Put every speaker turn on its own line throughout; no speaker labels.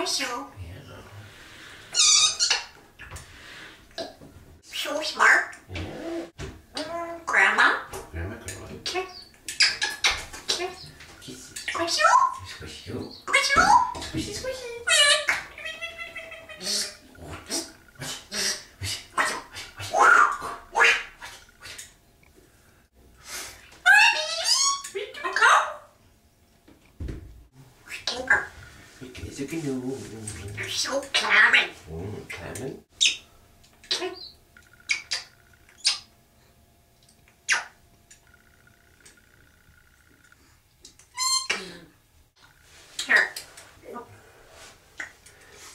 bless you.
Yeah.
So smart.
Yeah.
Grandma.
Grandma.
Kiss. Kiss.
Kiss.
Squish you.
Squish you.
Squish you.
Squishy, squishy.
You're so clamming.
Clamming.
Here.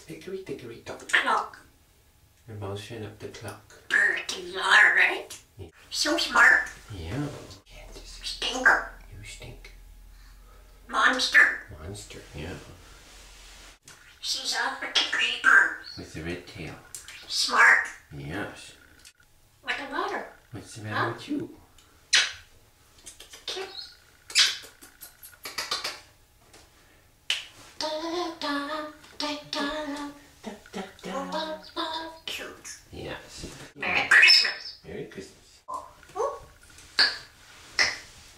Hickory dickory dock.
Look.
Your mom's showing up the clock.
Birdie, alright.
Yeah.
So smart.
Yeah. Kansas.
Stinker.
You stink.
Monster.
Monster. Yeah.
She's African Grey Parrots.
With the red tail.
Smart.
Yes.
Like a Blather.
What's the matter with you?
Kiss. Cute.
Yes.
Merry Christmas.
Merry Christmas.
Oh.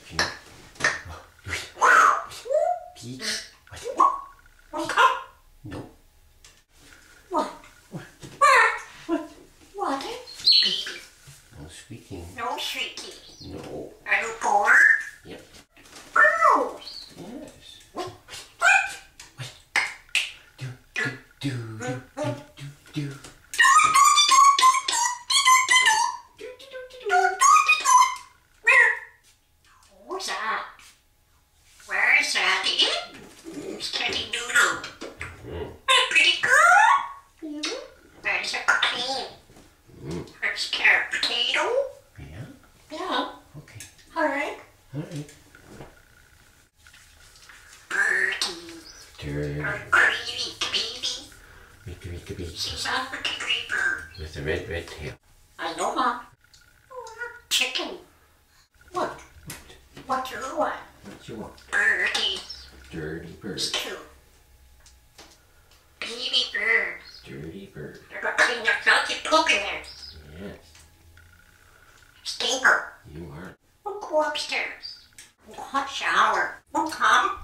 Peach.
Wow.
Peach.
Okay.
No.
What?
What?
What? What?
No squeaking.
No shrieking.
No.
Are you bored?
Yep.
Gross.
Yes.
What?
Do, do, do, do, do, do, do.
Who's that? Where is Daddy? Who's Teddy Doodle? Pretty good. Where's a cookie? Where's carrot potato?
Yeah.
Yeah.
Okay.
Alright.
Alright.
Birdie.
Dirty.
Or greedy baby.
Mika, Mika, Mika.
She's African Grey Bird.
With the red tail.
I know, Mom. Chicken. What? What do you want?
What you want?
Birdie.
Dirty bird.
It's cute. Baby bird.
Dirty bird.
They're gonna clean their filthy poop in there.
Yes.
Stinker.
You are.
We'll go upstairs. Hot shower. We'll come.